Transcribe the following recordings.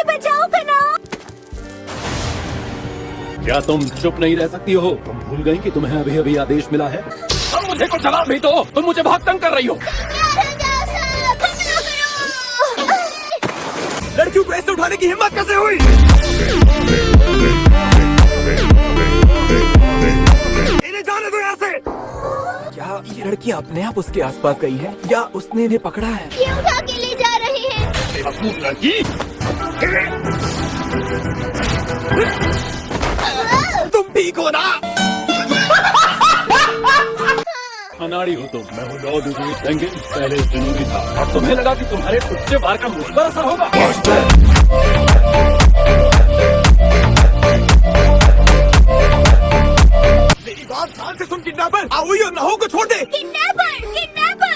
बचाओ कना। क्या तुम चुप नहीं रह सकती हो? तुम भूल गई कि तुम्हें अभी अभी आदेश मिला है? अब मुझे कुछ जवाब भी दो। तुम मुझे बहुत तंग कर रही हो। लड़कियों को ऐसे उठाने की हिम्मत कैसे हुई? इन्हें जाने दो यहाँ से। क्या ये लड़की अपने आप उसके आसपास गई है या उसने इन्हें पकड़ा है? ये उठा के ले जा रहे हैं। बेवकूफ लड़की, तुम ठीक हो ना? अनाड़ी हो तुम। मैं हूँ लॉर्ड पेंगिन, पहले जरूरी था और तुम्हें लगा कि तुम्हारे उच्चे बार का मुझ पर असर होगा। मेरी बात ध्यान से सुन किडनैपर, आओ और नहो को छोड़ दे। Kidnapper, kidnapper.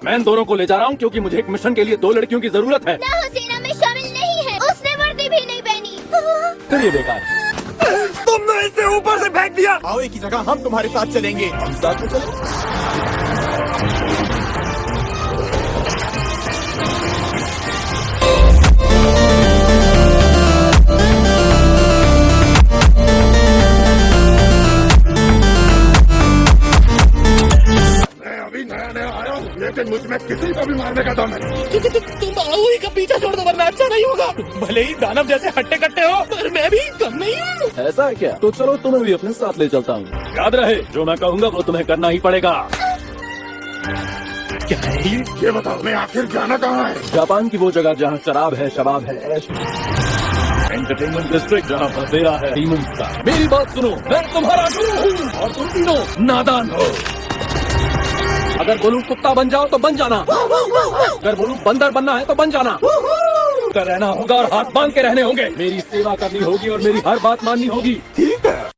मैं इन दोनों को ले जा रहा हूँ क्योंकि मुझे एक मिशन के लिए 2 लड़कियों की जरूरत है। ना सेना में शामिल नहीं है, उसने वर्दी भी नहीं पहनी। फिर ये बेकार। तुमने इसे ऊपर से फेंक दिया। आओ एक ही जगह हम तुम्हारे साथ चलेंगे। हम साथ में चलें? मैं अभी नया आया हूँ, लेकिन मुझ में किसी को भी मारने का दम है। तुम आओ का पीछा छोड़ दो वरना अच्छा नहीं होगा। भले ही दानव जैसे हट्टे कट्टे हो, पर मैं भी कम नहीं हूँ। ऐसा है क्या? तो चलो तुम्हें भी अपने साथ ले चलता हूँ। याद रहे, जो मैं कहूँगा वो तुम्हें करना ही पड़ेगा। क्या है ये बताओ, मैं आखिर जाना कहाँ है? जापान की वो जगह जहाँ शराब है, शबाब है, ऐश एंटरटेनमेंट डिस्ट्रिक्ट, जहाँ बसेरा है डीमंस का। मेरी बात सुनो, मैं तुम्हारा गुरु हूँ और तुम तीनों नादान हो। अगर बोलूं कुत्ता बन जाओ तो बन जाना, अगर बोलूं बंदर बनना है तो बन जाना। कर रहना होगा और हाथ बांध के रहने होंगे। मेरी सेवा करनी होगी और मेरी हर बात माननी होगी। ठीक है।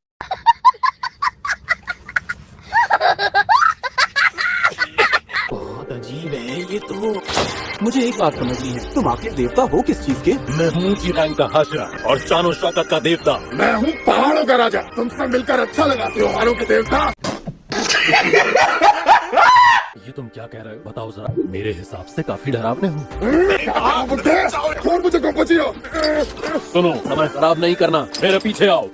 बहुत अजीब है ये तो। मुझे एक बात समझनी है, तुम आखिर देवता हो किस चीज के? मैं हूँ ऊंची रैंक का हाशरा और शान और शौकत का देवता। मैं हूँ पहाड़ों का राजा। तुमसे मिलकर अच्छा लगा, त्योहारों के देवता। ये तुम क्या कह रहे हो? बताओ जरा। मेरे हिसाब से काफी डरावने हो। मुझे सुनो, समय खराब नहीं करना, मेरे पीछे आओ।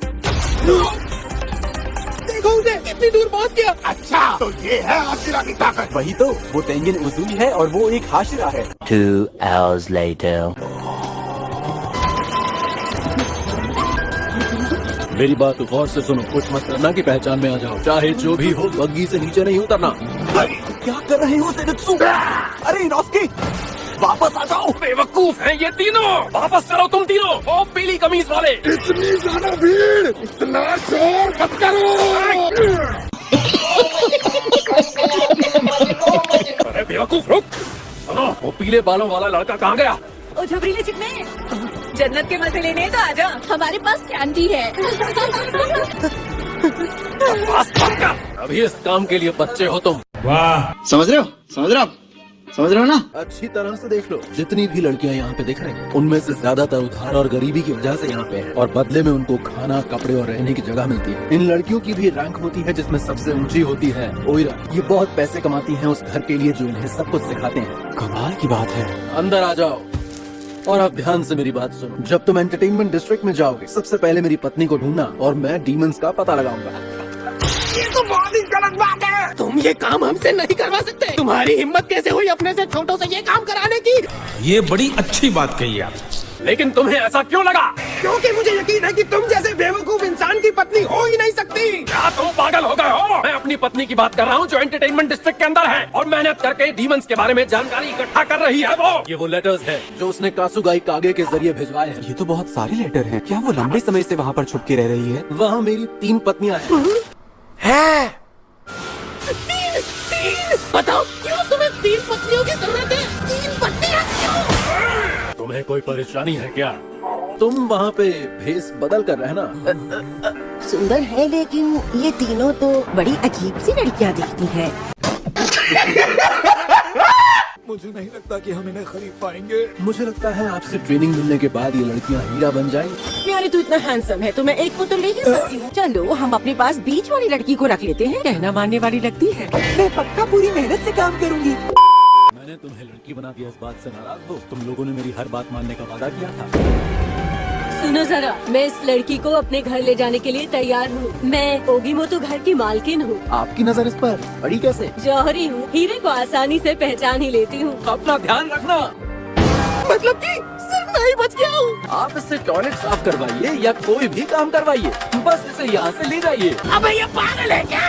देखो उसे, कितनी दूर पहुंच गया। अच्छा, तो ये है हाशिरा की ताकत। वही तो, वो तेंगिन उसूली है और वो एक हाशिरा है। 2 hours later. मेरी बात गौर से सुनो, कुछ मत करना कि पहचान में आ जाओ। चाहे जो भी हो, बग्गी से नीचे नहीं उतरना। क्या कर रहे हो सेनित्सु? अरे इनोस्की, वापस आ जाओ। बेवकूफ हैं ये तीनों। वापस चलो तुम तीनों, ओ पीली कमीज वाले। इतनी ज्यादा भीड़, इतना शोर मत करो। अरे बेवकूफ रुक। सुनो, वो पीले बालों वाला लड़का कहाँ गया? ओ झबरीले चिकने, जन्नत के मजे लेने तो आजा, हमारे पास कैंडी है। अभी इस काम के लिए बच्चे हो तुम। वाह, समझ रहे हो? समझ रहे हो ना? अच्छी तरह से देख लो, जितनी भी लड़कियां यहाँ पे दिख रही हैं, उनमें से ज्यादातर उधार और गरीबी की वजह से यहाँ पे हैं और बदले में उनको खाना, कपड़े और रहने की जगह मिलती है। इन लड़कियों की भी रैंक होती है जिसमें सबसे ऊंची होती है ओइरा। ये बहुत पैसे कमाती हैं उस घर के लिए जो इन्हें सब कुछ सिखाते हैं। कमाल की बात है। अंदर आ जाओ और आप ध्यान से मेरी बात सुनो। जब तुम एंटरटेनमेंट डिस्ट्रिक्ट में जाओगे, सबसे पहले मेरी पत्नी को ढूंढना और मैं डीमंस का पता लगाऊंगा। ये तो बहुत ही गलत बात है। तुम ये काम हमसे नहीं करवा सकते। तुम्हारी हिम्मत कैसे हुई अपने से छोटों से ये काम कराने की? ये बड़ी अच्छी बात कही आप। लेकिन तुम्हें ऐसा क्यों लगा? क्योंकि मुझे यकीन है कि तुम जैसे बेवकूफ इंसान की पत्नी हो ही नहीं सकती। क्या तुम पागल हो गए हो? मैं अपनी पत्नी की बात कर रहा हूँ जो एंटरटेनमेंट डिस्ट्रिक्ट के अंदर है और मेहनत करके डीमंस के बारे में जानकारी इकट्ठा कर रही है। वो लेटर्स है जो उसने कासुगाई कागे के जरिए भिजवाए हैं। ये तो बहुत सारे लेटर हैं। क्या वो लंबे समय से वहाँ पर छुप के रह रही है? वहाँ मेरी 3 पत्नियाँ हैं। तीन? बताओ क्यों तुम्हें 3 पत्नियों की जरूरत है? 3 पत्नियाँ क्यों? तुम्हें कोई परेशानी है क्या? तुम वहाँ पे भेस बदल कर रहना। सुंदर है लेकिन ये तीनों तो बड़ी अजीब सी लड़कियाँ दिखती हैं। मुझे नहीं लगता कि हम इन्हें खरीद पाएंगे। मुझे लगता है आपसे ट्रेनिंग मिलने के बाद ये लड़कियाँ हीरा बन जाएंगी। यार तू इतना हैंडसम है तो मैं एक को तो ले ही सकती हूँ। चलो हम अपने पास बीच वाली लड़की को रख लेते हैं। कहना मानने वाली लगती है। मैं पक्का पूरी मेहनत से काम करूँगी। मैंने तुम्हें लड़की बना दिया, इस बात से नाराज हो? तुम लोगों ने मेरी हर बात मानने का वादा किया था। सुनो जरा, मैं इस लड़की को अपने घर ले जाने के लिए तैयार हूँ। मैं ओगीमोतो घर की मालकिन हूँ। आपकी नजर इस पर पड़ी कैसे? जौहरी हूँ, हीरे को आसानी से पहचान ही लेती हूँ। अपना ध्यान रखना। मतलब कि सिर्फ मैं ही बच गया हूँ। आप इससे टॉयलेट साफ करवाइए या कोई भी काम करवाइए, बस इसे यहाँ से ले जाइए। अबे ये पागल है क्या?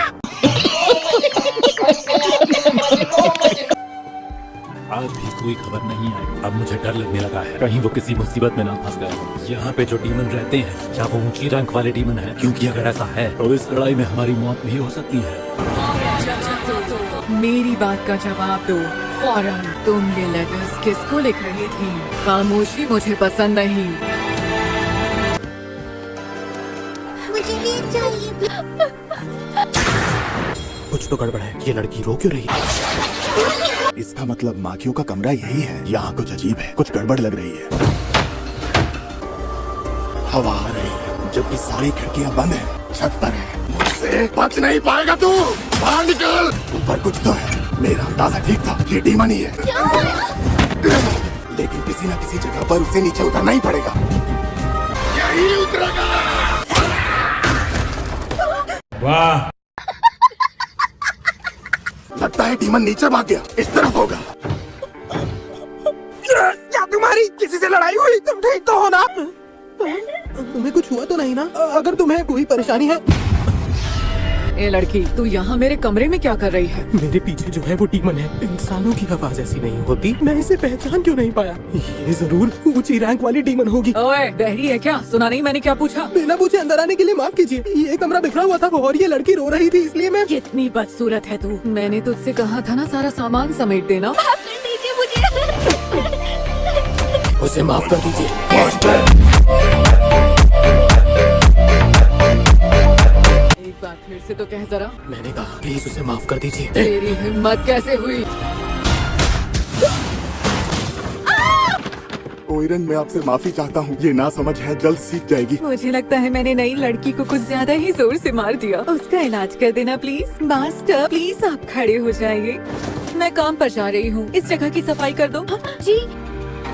आज भी कोई खबर नहीं आई। अब मुझे डर लगने लगा है, कहीं वो किसी मुसीबत में ना फंस गए हो। यहाँ पे जो डीमन रहते हैं, क्या वो ऊंची रैंक वाले डीमन हैं? क्योंकि अगर ऐसा है तो इस लड़ाई में हमारी मौत भी हो सकती है। मेरी बात का जवाब दो फौरन। तुम ये लेटर्स किसको लिख रही थी? खामोशी मुझे पसंद नहीं। मुझे नींद चाहिए। कुछ तो गड़बड़ है, ये लड़की रो क्यों रही है? इसका मतलब माखियों का कमरा यही है। यहाँ कुछ अजीब है, कुछ गड़बड़ लग रही है। हवा आ रही है जबकि सारी खिड़कियाँ बंद हैं। छत पर है, मुझसे बच नहीं पाएगा तू। बाहर निकल। ऊपर कुछ तो है, मेरा अंदाजा ठीक था, ये डीमन ही है। लेकिन किसी न किसी जगह पर उसे नीचे उतरना ही पड़ेगा। यही उतरेगा। वाह, लगता है डीमन नीचे भाग गया, इस तरफ होगा। क्या तुम्हारी किसी से लड़ाई हुई? तुम ठीक तो हो ना? तुम्हें कुछ हुआ तो नहीं ना? अगर तुम्हें कोई परेशानी है। ए लड़की, तू यहाँ मेरे कमरे में क्या कर रही है? मेरे पीछे जो है वो डीमन है। इंसानों की आवाज ऐसी नहीं होती। मैं इसे पहचान क्यों नहीं पाया? ये जरूर ऊंची रैंक वाली डीमन होगी। ओए, बहरी है क्या? सुना नहीं मैंने क्या पूछा? बिना पूछे अंदर आने के लिए माफ कीजिए। ये कमरा बिखरा हुआ था और ये लड़की रो रही थी, इसलिए मैं। कितनी बदसूरत है तू। मैंने तुझसे कहा था ना सारा सामान समेट देना। माफ कर दीजिए मुझे। उसे माफ कर दीजिए। एक बार फिर से तो कह जरा। मैंने कहा प्लीज उसे माफ कर दीजिए। तेरी हिम्मत कैसे हुई? ओइरन, मैं आपसे माफी चाहता हूँ। ये ना समझ है, जल्द सीख जाएगी। मुझे लगता है मैंने नई लड़की को कुछ ज्यादा ही जोर से मार दिया। उसका इलाज कर देना प्लीज। मास्टर प्लीज आप खड़े हो जाइए, मैं काम पर जा रही हूँ। इस जगह की सफाई कर दो। जी।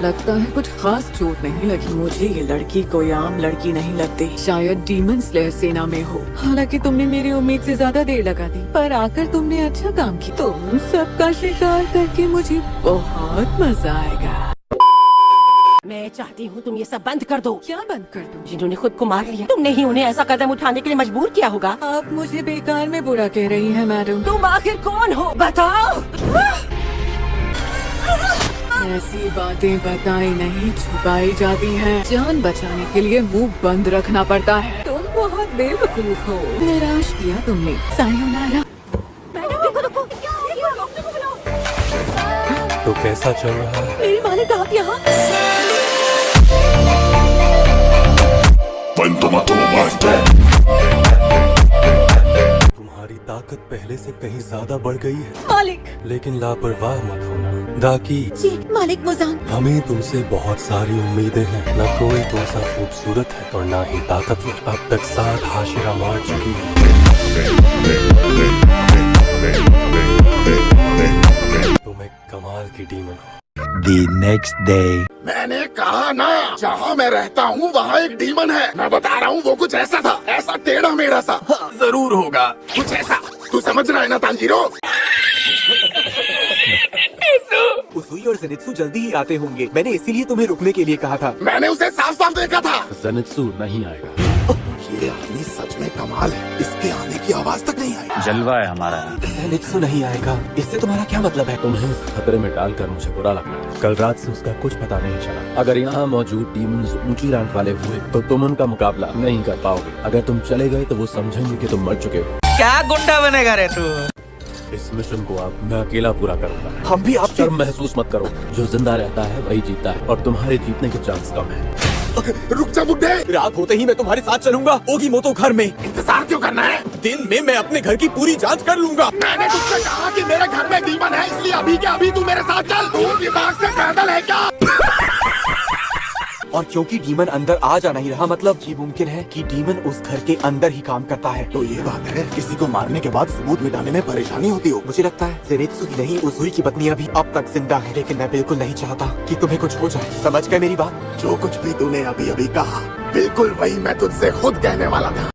लगता है कुछ खास चोट नहीं लगी। मुझे ये लड़की कोई आम लड़की नहीं लगती। शायद डीमन स्लेयर सेना में हो। हालांकि तुमने मेरी उम्मीद से ज्यादा देर लगा दी, पर आकर तुमने अच्छा काम किया। तुम सबका शिकार करके मुझे बहुत मजा आएगा। मैं चाहती हूँ तुम ये सब बंद कर दो। क्या बंद कर दूं? जिन्होंने खुद को मार लिया, तुमने ही उन्हें ऐसा कदम उठाने के लिए मजबूर किया होगा। आप मुझे बेकार में बुरा कह रही हैं मैडम। तुम आखिर कौन हो, बताओ। ऐसी बातें बताई नहीं, छुपाई जाती हैं। जान बचाने के लिए मुंह बंद रखना पड़ता है। तुम बहुत बेवकूफ हो। निराश किया तुमने। सायोनारा। तो कैसा चल रहा है? मेरी मालिक, आप यहाँ? तुम्हारी ताकत पहले से कहीं ज्यादा बढ़ गई है, मालिक। लेकिन लापरवाह मत होना दाकी। जी मालिक मुजान। हमें तुमसे बहुत सारी उम्मीदें हैं। न कोई तुमसा खूबसूरत है और न ही ताकतवर। अब तक 7 हाशिरा मार चुकी है। तुम एक कमाल की डीमन हो। The next day. मैंने कहा ना, जहाँ मैं रहता हूँ वहाँ एक डीमन है। मैं बता रहा हूँ वो कुछ ऐसा था, ऐसा टेढ़ा मेढ़ा सा। हाँ, जरूर होगा कुछ ऐसा। तू समझ रहा है ना तांजीरो? उसुई और ज़ेनित्सु जल्दी ही आते होंगे। मैंने इसीलिए तुम्हें रुकने के लिए कहा था। मैंने उसे साफ साफ देखा था। ज़ेनित्सु नहीं आएगा। ये आदमी सच में कमाल है, इसके आने की आवाज तक नहीं आई। जलवा है हमारा। ज़ेनित्सु नहीं आएगा, इससे तुम्हारा क्या मतलब है? तुम्हें खतरे में डालकर मुझे बुरा लग रहा है। कल रात से उसका कुछ पता नहीं चला। अगर यहाँ मौजूद डीमंस ऊंची रैंक वाले हुए तो तुम उनका मुकाबला नहीं कर पाओगे। अगर तुम चले गए तो वो समझेंगे कि तुम मर चुके हो। क्या गुंडा बनेगा रे तू? इस मिशन को आप मैं अकेला पूरा करूंगा। हम भी आप शर्म महसूस मत करो। जो जिंदा रहता है वही जीतता है और तुम्हारे जीतने के चांस कम है। रुक जा बुड्ढे। रात होते ही मैं तुम्हारे साथ चलूंगा ओगीमोतो घर में। इंतजार क्यों करना है? दिन में मैं अपने घर की पूरी जांच कर लूंगा। मैंने तुझसे कहा कि मेरे घर में डीमन है, इसलिए अभी के अभी तू मेरे साथ चल। तू दिमाग से पैदल है क्या? और क्योंकि डीमन अंदर आ जा नहीं रहा, मतलब ये मुमकिन है कि डीमन उस घर के अंदर ही काम करता है। तो ये बात है, किसी को मारने के बाद सबूत मिटाने में परेशानी होती हो। मुझे लगता है जेनित्सु ही नहीं, उजुई की पत्नी अभी अब तक जिंदा है, लेकिन मैं बिल्कुल नहीं चाहता कि तुम्हें कुछ हो जाए। समझ गए मेरी बात? जो कुछ भी तूने अभी अभी कहा, बिल्कुल वही मैं तुझसे खुद कहने वाला था।